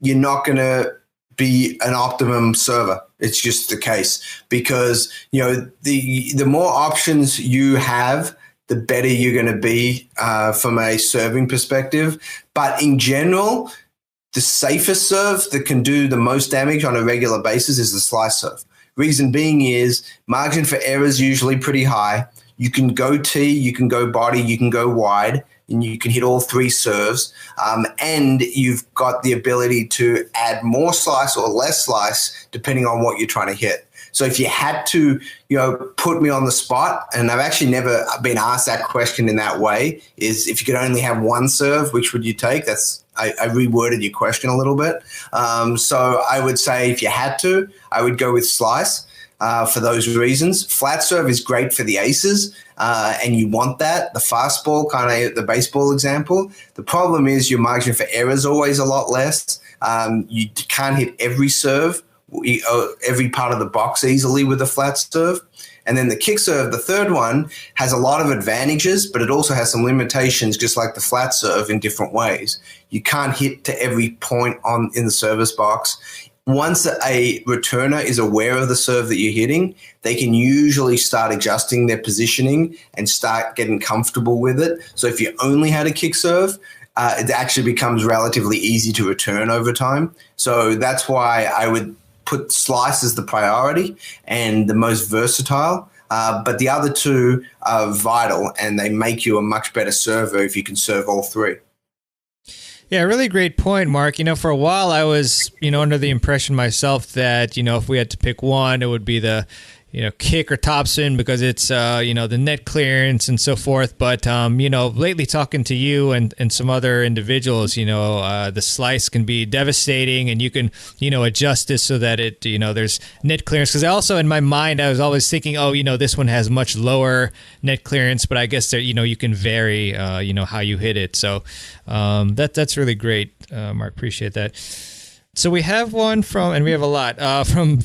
you're not going to be an optimum server. It's just the case because, the more options you have, the better you're going to be from a serving perspective. But in general, the safest serve that can do the most damage on a regular basis is the slice serve. Reason being is margin for error is usually pretty high. You can go tee, you can go body, you can go wide, and you can hit all three serves. And you've got the ability to add more slice or less slice depending on what you're trying to hit. So if you had to, put me on the spot, and I've actually never been asked that question in that way, is if you could only have one serve, which would you take? I reworded your question a little bit. So I would say if you had to, I would go with slice for those reasons. Flat serve is great for the aces, and you want that. The fastball, kind of the baseball example. The problem is your margin for error is always a lot less. You can't hit every serve, every part of the box easily with a flat serve. And then the kick serve, the third one, has a lot of advantages, but it also has some limitations, just like the flat serve in different ways. You can't hit to every point in the service box. Once a returner is aware of the serve that you're hitting, they can usually start adjusting their positioning and start getting comfortable with it. So if you only had a kick serve, it actually becomes relatively easy to return over time. So that's why I would put slice as the priority and the most versatile. But the other two are vital, and they make you a much better server if you can serve all three. Yeah, really great point, Mark. For a while I was, under the impression myself that, if we had to pick one, it would be the, kick or topspin because it's, the net clearance and so forth. But, lately talking to you and some other individuals, the slice can be devastating, and you can, adjust it so that it, there's net clearance. Because also in my mind, I was always thinking, this one has much lower net clearance, but I guess there, you can vary, how you hit it. So that's really great, Mark. Appreciate that. So we have one and we have a lot from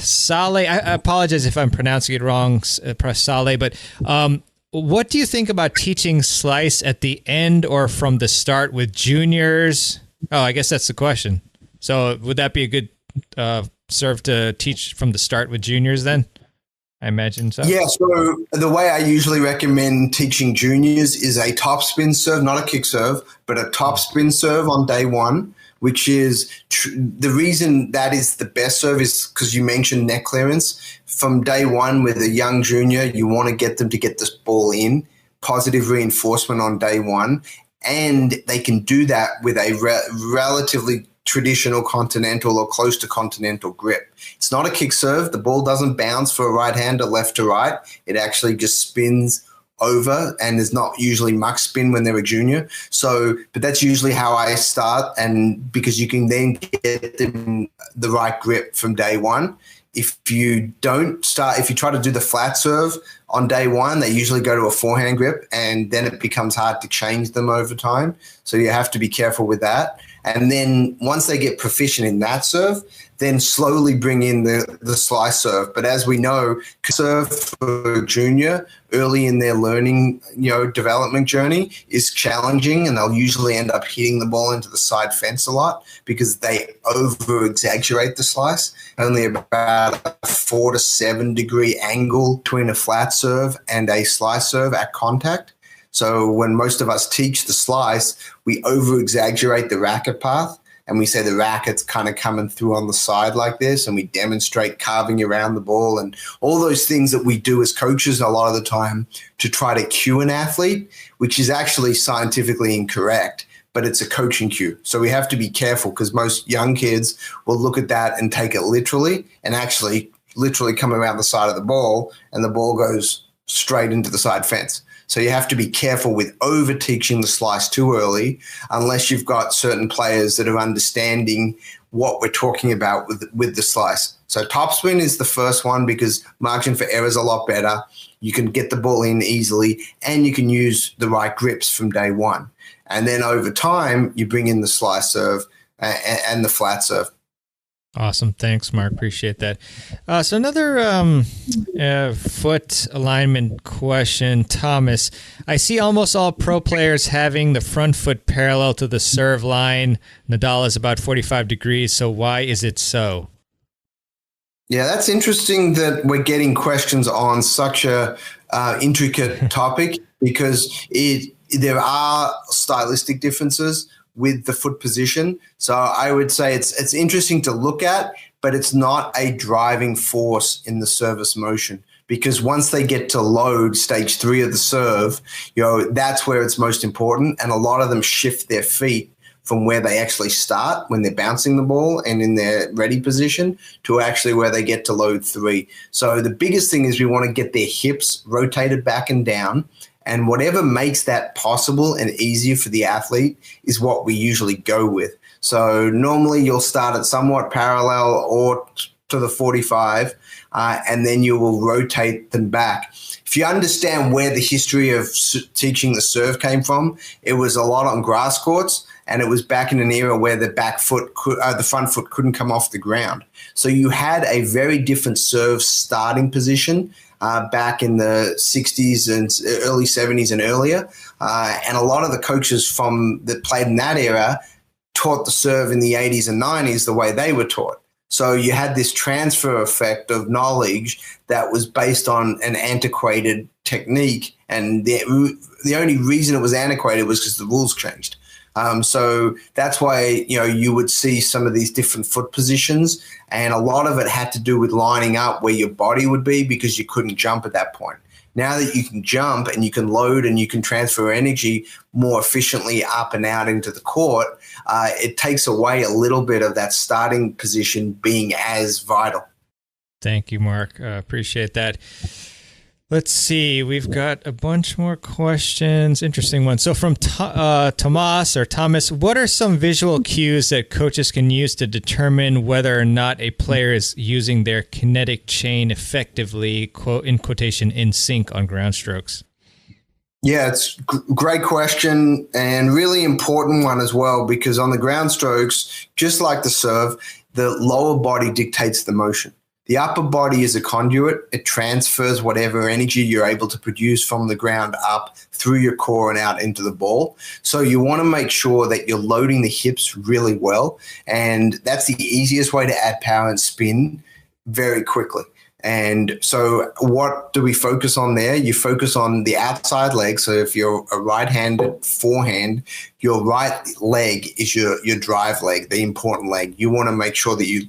Saleh. I apologize if I'm pronouncing it wrong, Saleh, but what do you think about teaching slice at the end or from the start with juniors? Oh, I guess that's the question. So would that be a good serve to teach from the start with juniors then? I imagine so. Yeah, so the way I usually recommend teaching juniors is a top spin serve, not a kick serve, but a top spin serve on day one, which is the reason that is the best serve is because you mentioned net clearance. From day one with a young junior, you want to get them to get this ball in, positive reinforcement on day one, and they can do that with a relatively traditional continental or close to continental grip. It's not a kick serve. The ball doesn't bounce for a right-hander left to right. It actually just spins over, and there's not usually much spin when they're a junior. So, but that's usually how I start, and because you can then get them the right grip from day one. If you try to do the flat serve on day one, they usually go to a forehand grip, and then it becomes hard to change them over time. So you have to be careful with that. And then once they get proficient in that serve, then slowly bring in the slice serve. But as we know, serve for junior early in their learning, development journey is challenging, and they'll usually end up hitting the ball into the side fence a lot because they over exaggerate the slice. Only about a 4 to 7 degree angle between a flat serve and a slice serve at contact. So when most of us teach the slice, we over exaggerate the racket path. And we say the racket's kind of coming through on the side like this, and we demonstrate carving around the ball and all those things that we do as coaches a lot of the time to try to cue an athlete, which is actually scientifically incorrect, but it's a coaching cue. So we have to be careful because most young kids will look at that and take it literally and actually literally come around the side of the ball, and the ball goes straight into the side fence. So you have to be careful with over teaching the slice too early, unless you've got certain players that are understanding what we're talking about with the slice. So topspin is the first one because margin for error is a lot better. You can get the ball in easily, and you can use the right grips from day one. And then over time, you bring in the slice serve and the flat serve. Awesome. Thanks, Mark. Appreciate that. So another foot alignment question, Thomas. I see almost all pro players having the front foot parallel to the serve line. Nadal is about 45 degrees. So why is it so? Yeah, that's interesting that we're getting questions on such a intricate topic because there are stylistic differences with the foot position. So I would say it's interesting to look at, but it's not a driving force in the service motion, because once they get to load stage 3 of the serve, that's where it's most important. And a lot of them shift their feet from where they actually start when they're bouncing the ball and in their ready position to actually where they get to load 3. So the biggest thing is we want to get their hips rotated back and down. And whatever makes that possible and easier for the athlete is what we usually go with. So normally you'll start at somewhat parallel or to the 45, and then you will rotate them back. If you understand where the history of teaching the serve came from, it was a lot on grass courts, and it was back in an era where the the front foot couldn't come off the ground. So you had a very different serve starting position back in the 60s and early 70s and earlier. And a lot of the coaches that played in that era taught the serve in the 80s and 90s the way they were taught. So you had this transfer effect of knowledge that was based on an antiquated technique. And the only reason it was antiquated was because the rules changed. So that's why, you would see some of these different foot positions, and a lot of it had to do with lining up where your body would be because you couldn't jump at that point. Now that you can jump and you can load and you can transfer energy more efficiently up and out into the court, it takes away a little bit of that starting position being as vital. Thank you, Mark. Appreciate that. Let's see. We've got a bunch more questions. Interesting one. So from Thomas, what are some visual cues that coaches can use to determine whether or not a player is using their kinetic chain effectively, quote in quotation, in sync on ground strokes? Yeah, it's a great question and really important one as well, because on the ground strokes, just like the serve, the lower body dictates the motion. The upper body is a conduit. It transfers whatever energy you're able to produce from the ground up through your core and out into the ball. So you want to make sure that you're loading the hips really well. And that's the easiest way to add power and spin very quickly. And so what do we focus on there? You focus on the outside leg. So if you're a right-handed forehand, your right leg is your drive leg, the important leg. You want to make sure that you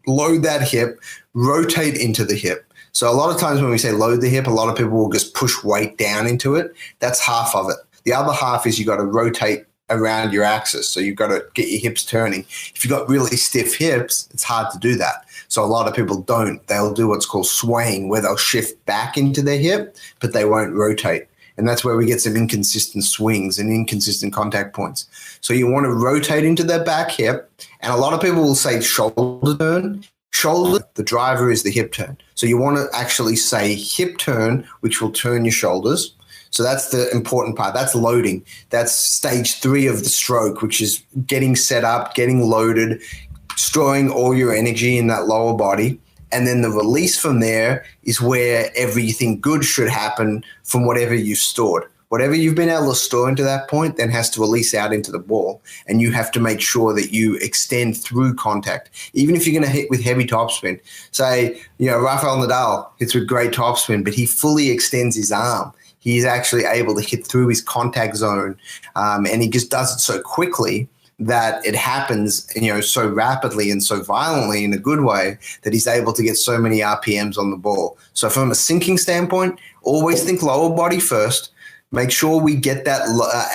load that hip, rotate into the hip. So a lot of times when we say load the hip, a lot of people will just push weight down into it. That's half of it. The other half is you got to rotate around your axis. So you've got to get your hips turning. If you've got really stiff hips, it's hard to do that. So a lot of people don't. They'll do what's called swaying, where they'll shift back into their hip, but they won't rotate. And that's where we get some inconsistent swings and inconsistent contact points. So you want to rotate into that back hip. And a lot of people will say shoulder turn. Shoulder, the driver is the hip turn. So you want to actually say hip turn, which will turn your shoulders. So that's the important part. That's loading. That's stage 3 of the stroke, which is getting set up, getting loaded, storing all your energy in that lower body. And then the release from there is where everything good should happen from whatever you've stored. Whatever you've been able to store into that point then has to release out into the ball. And you have to make sure that you extend through contact. Even if you're going to hit with heavy topspin, say, Rafael Nadal hits with great topspin, but he fully extends his arm. He's actually able to hit through his contact zone. And he just does it so quickly that it happens, so rapidly and so violently in a good way that he's able to get so many RPMs on the ball. So from a sinking standpoint, always think lower body first. Make sure we get that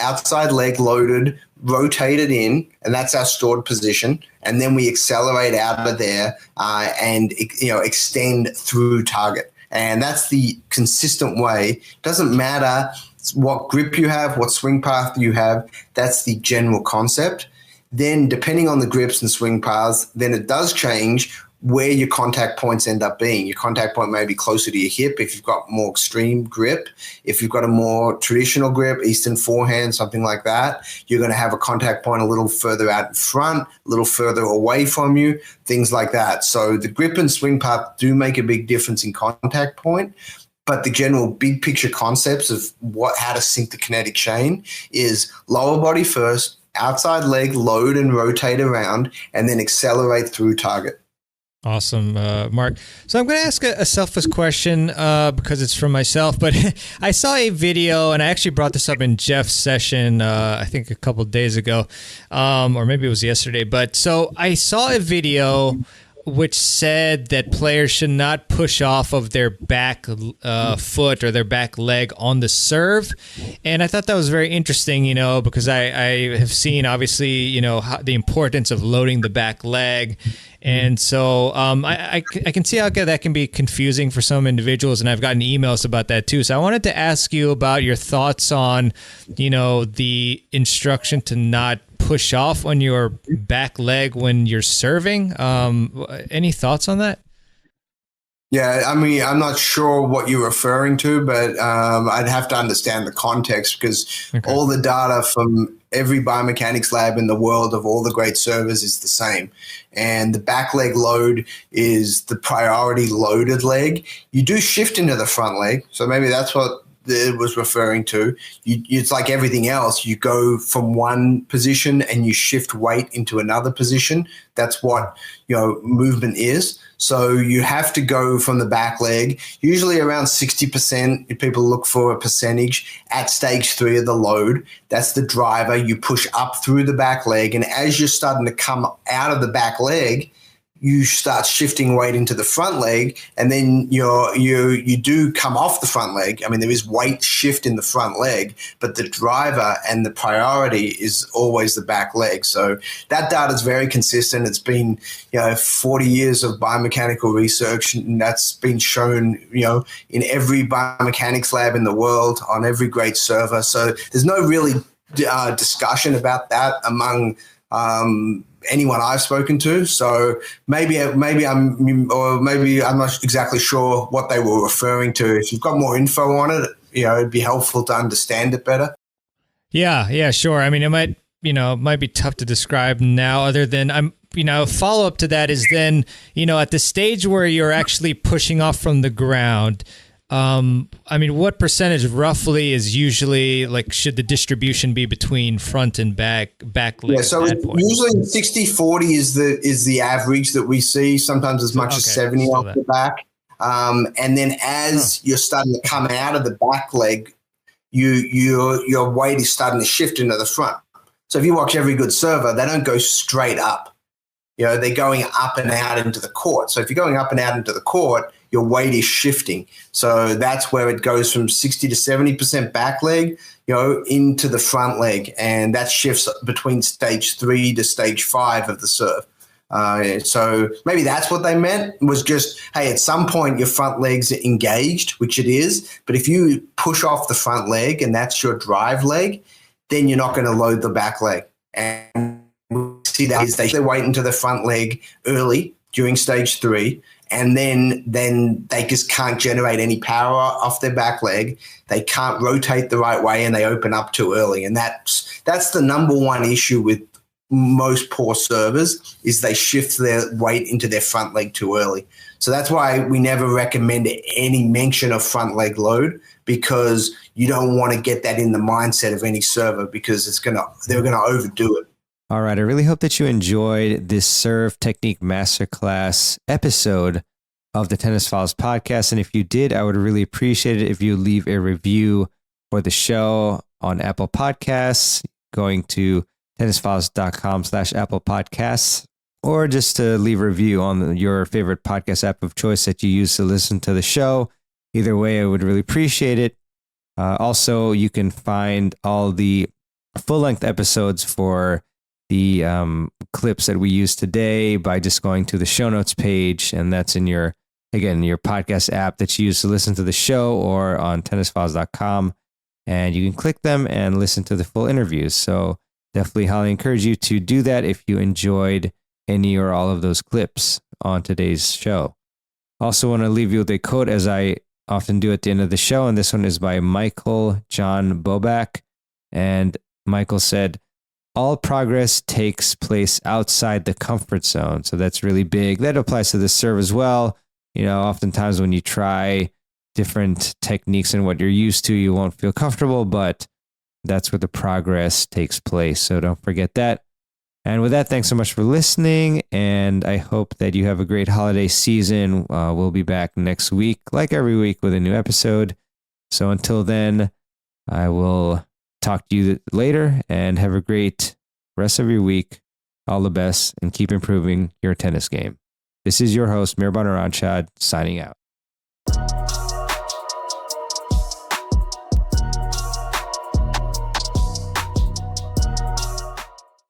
outside leg loaded, rotated in, and that's our stored position. And then we accelerate out of there and extend through target. And that's the consistent way. Doesn't matter what grip you have, what swing path you have. That's the general concept. Then depending on the grips and swing paths, then it does change where your contact points end up being. Your contact point may be closer to your hip if you've got more extreme grip. If you've got a more traditional grip, Eastern forehand, something like that, you're going to have a contact point a little further out in front, a little further away from you, things like that. So the grip and swing path do make a big difference in contact point. But the general big picture concepts of how to sink the kinetic chain is lower body first, outside leg load and rotate around, and then accelerate through target. Awesome, Mark. So I'm going to ask a selfish question because it's from myself, but I saw a video, and I actually brought this up in Jeff's session, I think a couple of days ago, or maybe it was yesterday. But so I saw a video which said that players should not push off of their back foot or their back leg on the serve. And I thought that was very interesting, because I have seen, obviously, the importance of loading the back leg. And so I can see how that can be confusing for some individuals, and I've gotten emails about that too. So I wanted to ask you about your thoughts on, the instruction to not push off on your back leg when you're serving. Any thoughts on that? Yeah, I mean, I'm not sure what you're referring to, but I'd have to understand the context because all the data from every biomechanics lab in the world of all the great servers is the same. And the back leg load is the priority loaded leg. You do shift into the front leg, so maybe that's what it was referring to. It's like everything else. You go from one position and you shift weight into another position. That's what movement is. So you have to go from the back leg, usually around 60%. If people look for a percentage at stage 3 of the load, that's the driver. You push up through the back leg, and as you're starting to come out of the back leg, you start shifting weight into the front leg, and then you do come off the front leg. I mean, there is weight shift in the front leg, but the driver and the priority is always the back leg. So that data is very consistent. It's been 40 years of biomechanical research, and that's been shown in every biomechanics lab in the world on every great server. So there's no really discussion about that among anyone I've spoken to. So maybe I'm not exactly sure what they were referring to. If you've got more info on it, it'd be helpful to understand it better. Yeah, sure. I mean, it might be tough to describe now, other than follow up to that is then, at the stage where you're actually pushing off from the ground, what percentage roughly is usually, should the distribution be between front and back leg? Yeah, so usually 60-40 is the average that we see, sometimes as much as 70 off the back. And then as you're starting to come out of the back leg, your weight is starting to shift into the front. So if you watch every good server, they don't go straight up. They're going up and out into the court. So if you're going up and out into the court, your weight is shifting. So that's where it goes from 60 to 70% back leg, into the front leg. And that shifts between stage 3 to stage 5 of the serve. So maybe that's what they meant, was just, hey, at some point your front leg's engaged, which it is. But if you push off the front leg and that's your drive leg, then you're not going to load the back leg. And we see that is they weight into the front leg early during stage 3, and then they just can't generate any power off their back leg. They can't rotate the right way, and they open up too early. And that's the number one issue with most poor servers, is they shift their weight into their front leg too early. So that's why we never recommend any mention of front leg load, because you don't want to get that in the mindset of any server, because they're gonna overdo it. All right. I really hope that you enjoyed this Serve Technique Masterclass episode of the Tennis Files podcast. And if you did, I would really appreciate it if you leave a review for the show on Apple Podcasts, going to tennisfiles.com/Apple Podcasts, or just to leave a review on your favorite podcast app of choice that you use to listen to the show. Either way, I would really appreciate it. Also, you can find all the full-length episodes for the clips that we use today by just going to the show notes page, and that's in your podcast app that you use to listen to the show, or on tennisfiles.com, and you can click them and listen to the full interviews. So definitely highly encourage you to do that if you enjoyed any or all of those clips on today's show. Also want to leave you with a quote, as I often do at the end of the show, and this one is by Michael John Bobak, and Michael said, "All progress takes place outside the comfort zone." So that's really big. That applies to the serve as well. You know, oftentimes when you try different techniques and what you're used to, you won't feel comfortable, but that's where the progress takes place. So don't forget that. And with that, thanks so much for listening, and I hope that you have a great holiday season. We'll be back next week, like every week, with a new episode. So until then, I will talk to you later, and have a great rest of your week. All the best, and keep improving your tennis game. This is your host, Mehrban Iranshad, signing out.